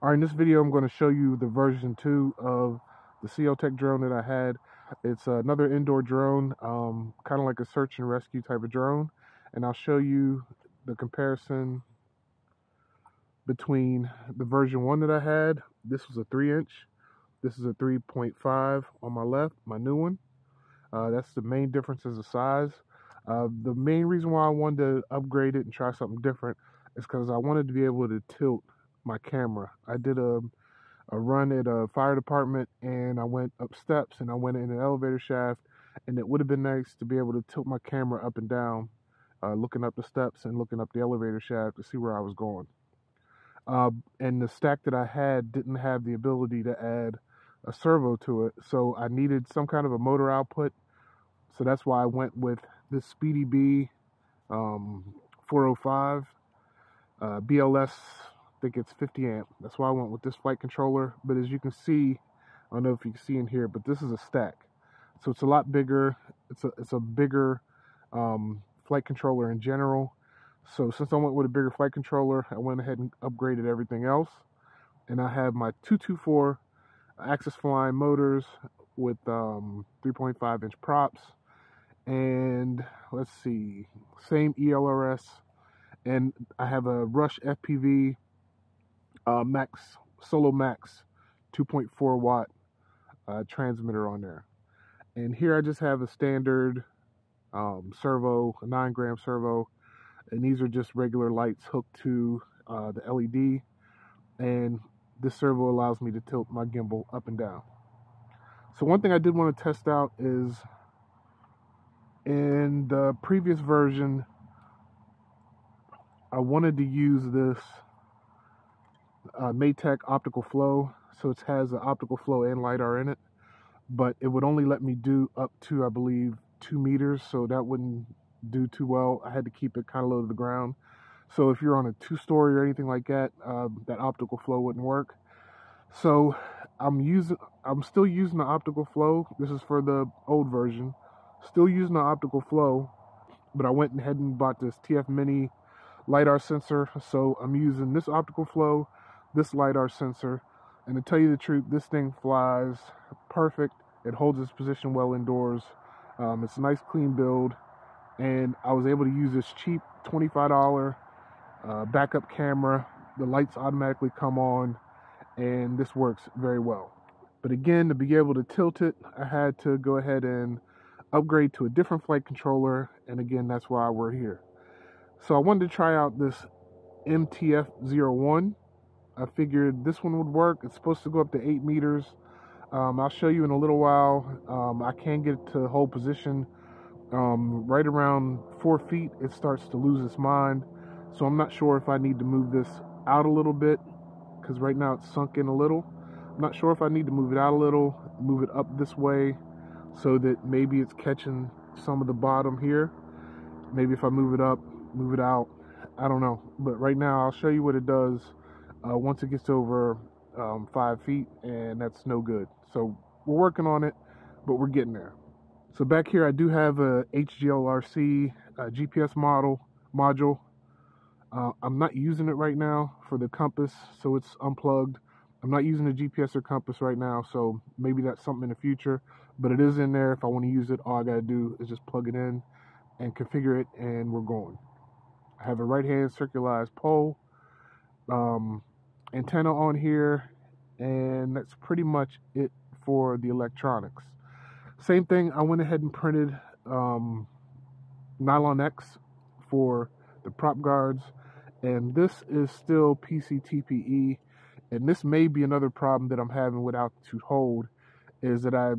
All right, in this video, I'm going to show you the version 2 of the Seotech drone that I had. It's another indoor drone, kind of like a search and rescue type of drone. And I'll show you the comparison between the version 1 that I had. This was a 3-inch. This is a 3.5 on my left, my new one. That's the main difference is the size. The main reason why I wanted to upgrade it and try something different is because I wanted to be able to tilt my camera. I did a run at a fire department, and I went up steps and I went in an elevator shaft, and it would have been nice to be able to tilt my camera up and down, looking up the steps and looking up the elevator shaft to see where I was going. And the stack that I had didn't have the ability to add a servo to it, so I needed some kind of a motor output. So that's why I went with this Speedy Bee 405 BLS. I think it's 50 amp. That's why I went with this flight controller. But as you can see, I don't know if you can see in here, but this is a stack, so it's a lot bigger. It's a bigger flight controller in general. So since I went with a bigger flight controller, I went ahead and upgraded everything else. And I have my 224 Axis Flying motors with 3.5 inch props, and let's see, same ELRS, and I have a Rush FPV Max Solo Max 2.4 watt transmitter on there. And here I just have a standard servo, a 9-gram servo, and these are just regular lights hooked to the LED, and this servo allows me to tilt my gimbal up and down. So one thing I did want to test out is, in the previous version, I wanted to use this Matek optical flow. So it has an optical flow and LiDAR in it, but it would only let me do up to, I believe, 2 meters, so that wouldn't do too well. I had to keep it kind of low to the ground. So if you're on a 2-story or anything like that, that optical flow wouldn't work. So I'm still using the optical flow. This is for the old version. Still using the optical flow, but I went ahead and bought this TF Mini LiDAR sensor. So I'm using this optical flow, this LiDAR sensor, and to tell you the truth, this thing flies perfect. It holds its position well indoors. It's a nice clean build, and I was able to use this cheap $25 backup camera. The lights automatically come on, and this works very well. But again, to be able to tilt it, I had to go ahead and upgrade to a different flight controller, and again, that's why we're here. So I wanted to try out this MTF-01. I figured this one would work. It's supposed to go up to 8 meters. I'll show you in a little while. I can get it to hold position. Right around 4 feet, it starts to lose its mind. So I'm not sure if I need to move this out a little bit, because right now it's sunk in a little. I'm not sure if I need to move it out a little, move it up this way, so that maybe it's catching some of the bottom here. Maybe if I move it up, move it out, I don't know. But right now I'll show you what it does once it gets over 5 feet, and that's no good. So we're working on it, but we're getting there. So back here I do have a HGLRC GPS module. I'm not using it right now for the compass, so it's unplugged. I'm not using the GPS or compass right now, so maybe that's something in the future, but it is in there. If I want to use it, all I gotta do is just plug it in and configure it, and we're going. I have a right-hand circularized pole, antenna on here, and that's pretty much it for the electronics. Same thing, I went ahead and printed Nylon X for the prop guards, and this is still PCTPE, and this may be another problem that I'm having with altitude hold, is that I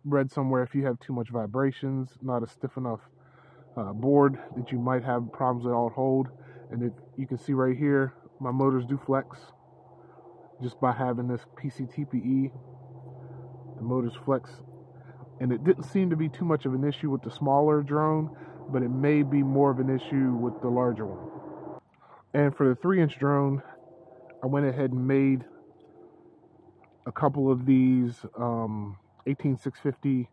read somewhere if you have too much vibrations, not a stiff enough board, that you might have problems with alt hold. And if you can see right here, my motors do flex just by having this PCTPE. The motors flex, and it didn't seem to be too much of an issue with the smaller drone, but it may be more of an issue with the larger one. And for the 3-inch drone, I went ahead and made a couple of these 18650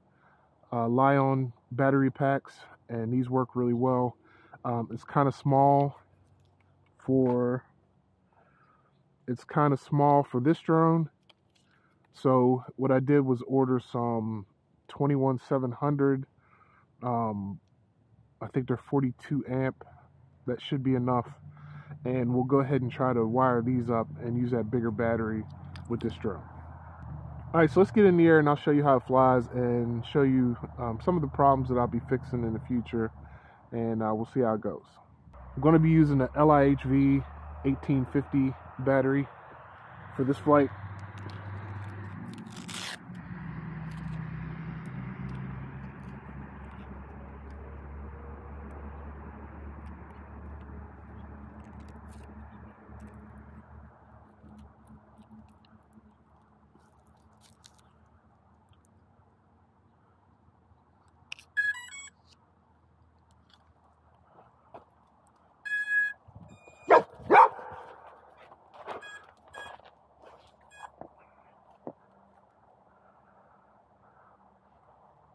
Lion battery packs, and these work really well. It's kind of small for it's kind of small for this drone. So what I did was order some 21700. I think they're 42 amp. That should be enough. And we'll go ahead and try to wire these up and use that bigger battery with this drone. All right, so let's get in the air and I'll show you how it flies and show you some of the problems that I'll be fixing in the future, and we'll see how it goes. I'm going to be using the LIHV 1850 battery for this flight.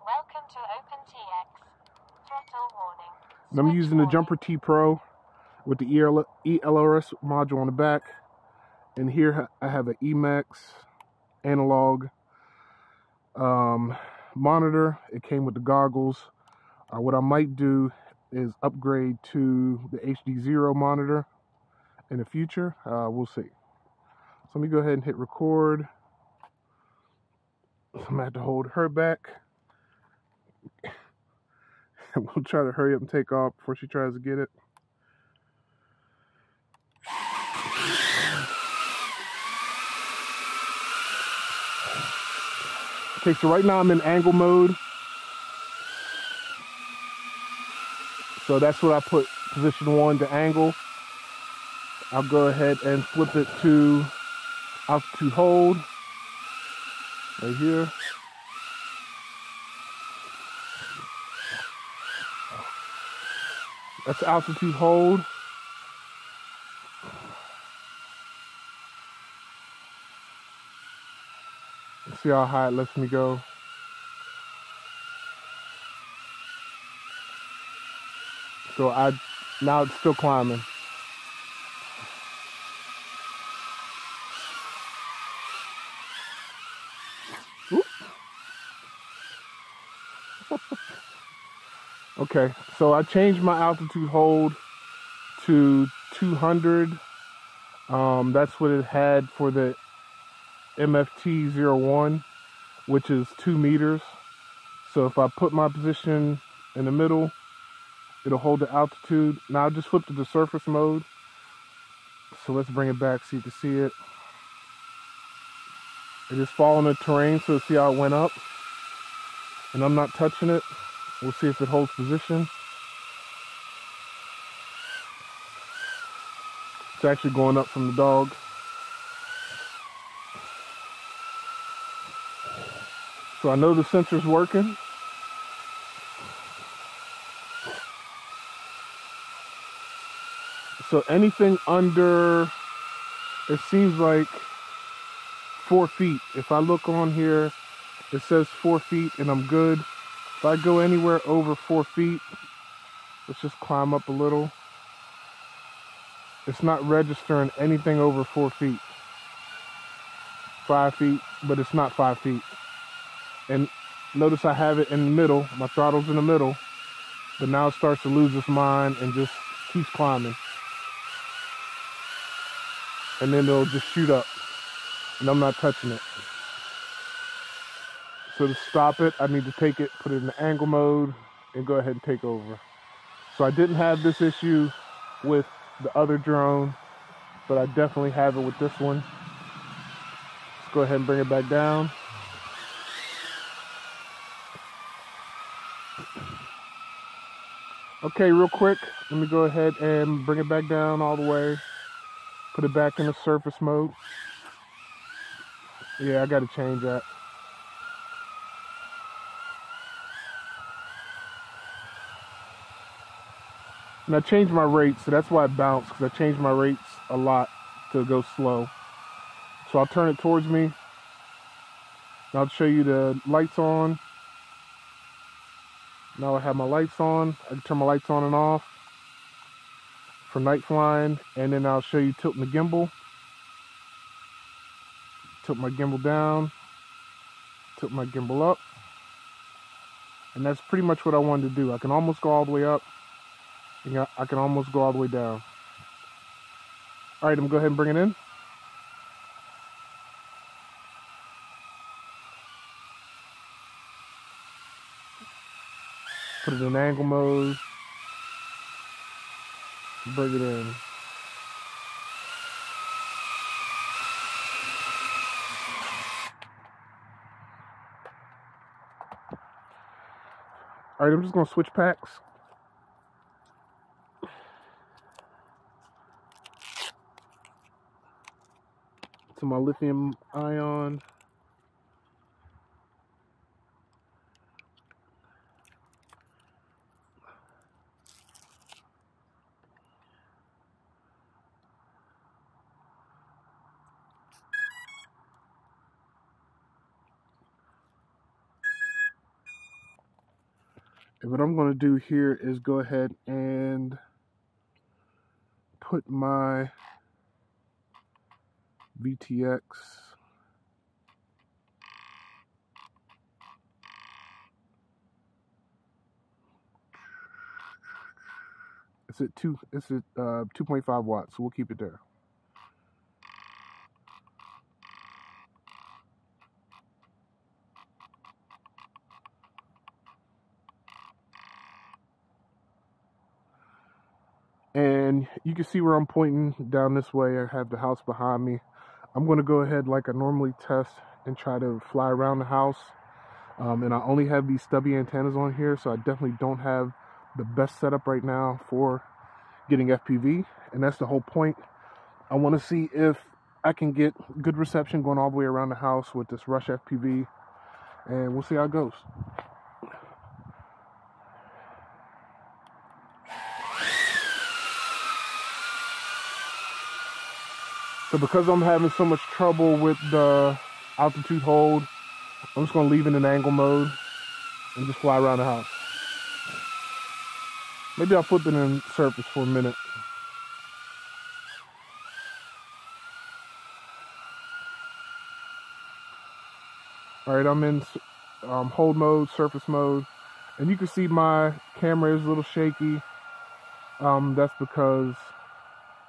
Welcome to OpenTX. Throttle warning. And I'm using the Jumper T Pro with the ELRS module on the back. And here I have an Emax analog monitor. It came with the goggles. What I might do is upgrade to the HD0 monitor in the future. We'll see. So let me go ahead and hit record. I'm going to have to hold her back. We'll try to hurry up and take off before she tries to get it. Okay, so right now I'm in angle mode. So that's what I put position 1 to angle. I'll go ahead and flip it to altitude hold right here. That's altitude hold. Let's see how high it lets me go. So now it's still climbing. Okay, so I changed my altitude hold to 200. That's what it had for the MFT-01, which is 2 meters. So if I put my position in the middle, it'll hold the altitude. Now I just flipped to the surface mode. So let's bring it back so you can see it. It is following the terrain, so see how it went up. And I'm not touching it. We'll see if it holds position. It's actually going up from the dog. So I know the sensor's working. So anything under, it seems like 4 feet. If I look on here, it says 4 feet and I'm good. If I go anywhere over 4 feet, let's just climb up a little. It's not registering anything over 4 feet. 5 feet, but it's not 5 feet. And notice I have it in the middle. My throttle's in the middle. But now it starts to lose its mind and just keeps climbing. And then it'll just shoot up. And I'm not touching it. So to stop it, I need to take it, put it in the angle mode, and go ahead and take over. So I didn't have this issue with the other drone, but I definitely have it with this one. Let's go ahead and bring it back down. Okay, real quick, let me go ahead and bring it back down all the way. Put it back in the surface mode. Yeah, I gotta change that. And I changed my rates, so that's why it bounced, because I changed my rates a lot to go slow. So I'll turn it towards me. And I'll show you the lights on. Now I have my lights on. I can turn my lights on and off for night flying. And then I'll show you tilting the gimbal. tilt my gimbal down, tilt my gimbal up, and that's pretty much what I wanted to do. I can almost go all the way up, and I can almost go all the way down. All right, I'm gonna go ahead and bring it in. Put it in angle mode, bring it in. All right, I'm just gonna switch packs. To my lithium ion. And what I'm going to do here is go ahead and put my VTX it's at 2.5 watts, so we'll keep it there. And you can see where I'm pointing down this way. I have the house behind me. I'm going to go ahead like I normally test and try to fly around the house. And I only have these stubby antennas on here, so I definitely don't have the best setup right now for getting FPV. And that's the whole point. I want to see if I can get good reception going all the way around the house with this Rush FPV. And we'll see how it goes. So because I'm having so much trouble with the altitude hold, I'm just going to leave it in angle mode and just fly around the house. Maybe I'll flip it in surface for a minute. All right, I'm in hold mode, surface mode, and you can see my camera is a little shaky. That's because,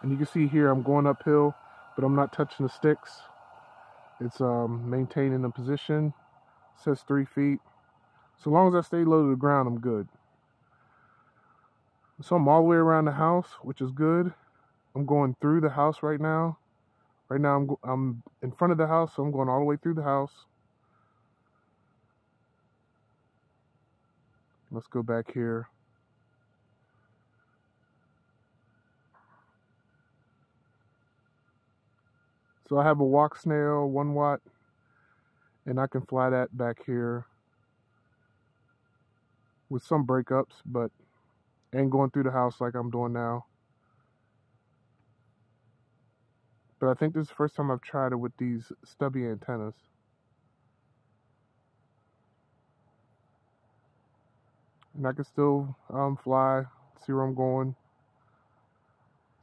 and you can see here I'm going uphill, but I'm not touching the sticks. It's maintaining the position. It says 3 feet. So long as I stay low to the ground, I'm good. So I'm all the way around the house, which is good. I'm going through the house right now. Right now I'm in front of the house, so I'm going all the way through the house. Let's go back here. So I have a walk snail, 1 watt, and I can fly that back here with some breakups, but ain't going through the house like I'm doing now. But I think this is the first time I've tried it with these stubby antennas. And I can still fly, see where I'm going.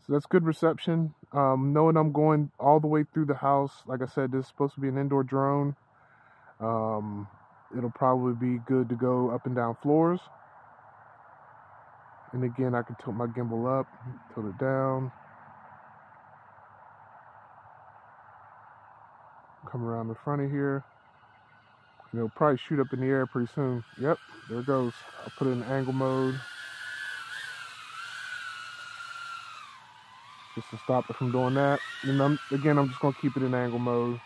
So that's good reception. Knowing I'm going all the way through the house, like I said, this is supposed to be an indoor drone. It'll probably be good to go up and down floors. And again, I can tilt my gimbal up, tilt it down. Come around the front of here. And it'll probably shoot up in the air pretty soon. Yep, there it goes. I'll put it in angle mode. Just to stop it from doing that. And I'm just going to keep it in angle mode.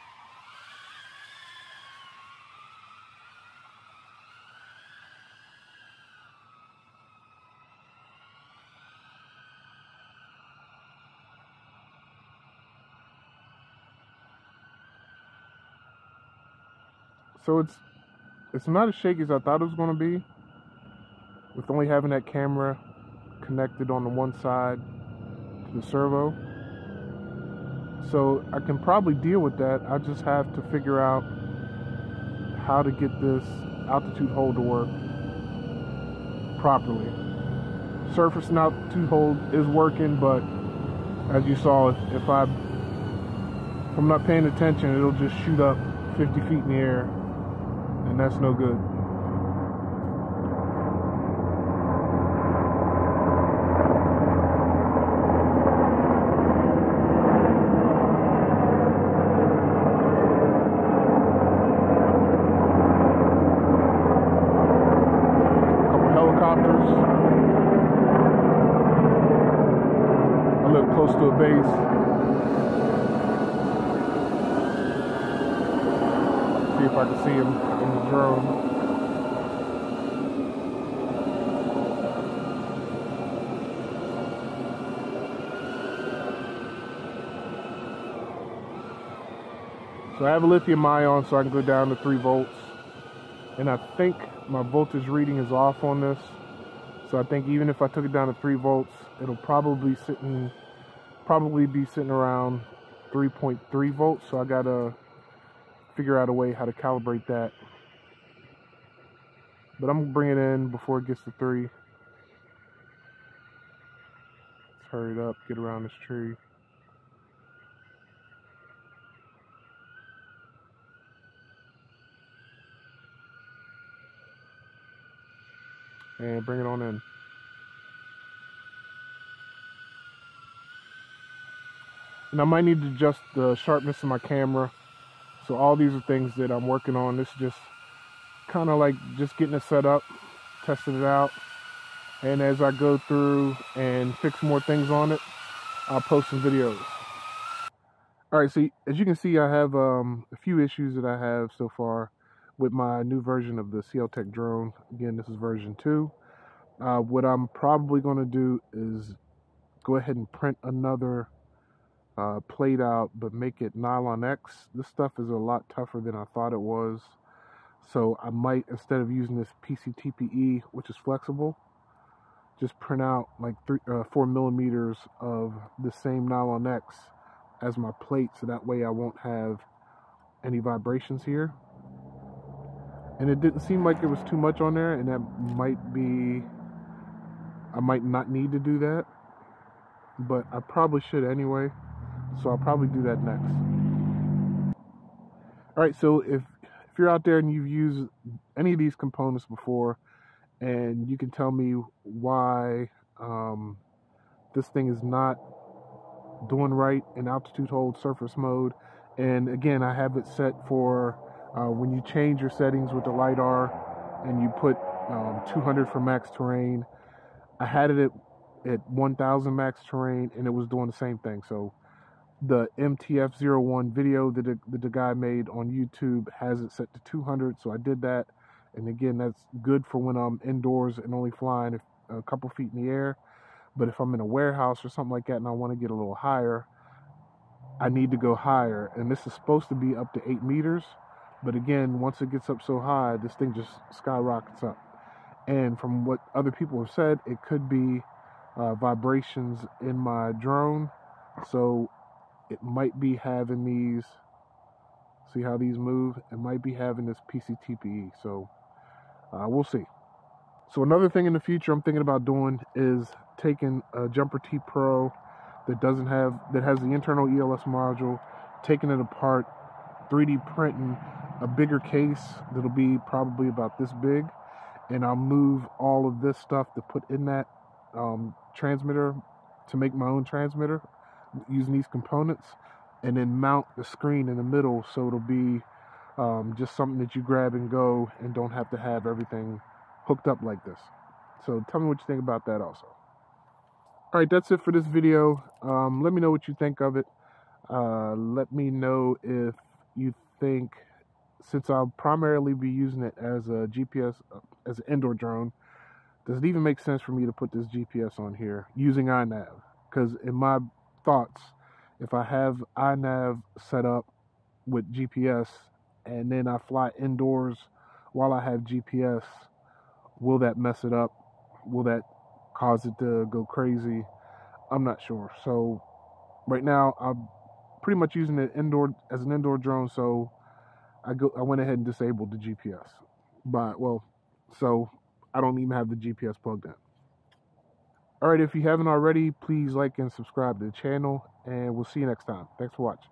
So it's not as shaky as I thought it was going to be, with only having that camera connected on the one side to the servo. So I can probably deal with that. I just have to figure out how to get this altitude hold to work properly. Surface and altitude hold is working, but as you saw, if I If I'm not paying attention, it'll just shoot up 50 feet in the air, and that's no good. Helicopters. I live close to a base. See if I can see him in the drone. So I have a lithium ion, so I can go down to 3 volts. And I think my voltage reading is off on this. So I think even if I took it down to 3 volts, it'll probably be sitting around 3.3 volts. So I gotta figure out a way how to calibrate that. But I'm gonna bring it in before it gets to 3. Let's hurry it up, get around this tree. And bring it on in. And I might need to adjust the sharpness of my camera. So all these are things that I'm working on. This is just kind of like just getting it set up, testing it out. And as I go through and fix more things on it, I'll post some videos. All right, so as you can see, I have a few issues that I have so far with my new version of the CLTech drone. Again, this is version 2. What I'm probably going to do is go ahead and print another plate out, but make it Nylon X. This stuff is a lot tougher than I thought it was. So I might, instead of using this PCTPE, which is flexible, just print out like 4 millimeters of the same Nylon X as my plate, so that way I won't have any vibrations here. And it didn't seem like it was too much on there, and that might be, I might not need to do that, but I probably should anyway, so I'll probably do that next. Alright, so if you're out there and you've used any of these components before, and you can tell me why this thing is not doing right in altitude hold surface mode. And again, I have it set for when you change your settings with the LiDAR and you put 200 for max terrain. I had it at 1000 max terrain and it was doing the same thing. So the MTF01 video that the guy made on YouTube has it set to 200, so I did that. And again, that's good for when I'm indoors and only flying a couple feet in the air. But if I'm in a warehouse or something like that and I want to get a little higher, I need to go higher. And this is supposed to be up to 8 meters. But again, once it gets up so high, this thing just skyrockets up. And from what other people have said, it could be vibrations in my drone. So it might be having these, see how these move? It might be having this PCTPE. So we'll see. So another thing in the future I'm thinking about doing is taking a Jumper T Pro that has the internal ELS module, taking it apart, 3D printing a bigger case that'll be probably about this big, and I'll move all of this stuff to put in that transmitter to make my own transmitter using these components, and then mount the screen in the middle so it'll be just something that you grab and go and don't have to have everything hooked up like this. So tell me what you think about that also. Alright, that's it for this video. Let me know what you think of it. Let me know if you think, since I'll primarily be using it as a GPS, as an indoor drone, does it even make sense for me to put this GPS on here using iNav? Because in my thoughts, if I have iNav set up with GPS and then I fly indoors while I have GPS, will that mess it up? Will that cause it to go crazy? I'm not sure. So right now I'm pretty much using it as an indoor drone, so I went ahead and disabled the GPS. So I don't even have the GPS plugged in. Alright, if you haven't already, please like and subscribe to the channel, and we'll see you next time. Thanks for watching.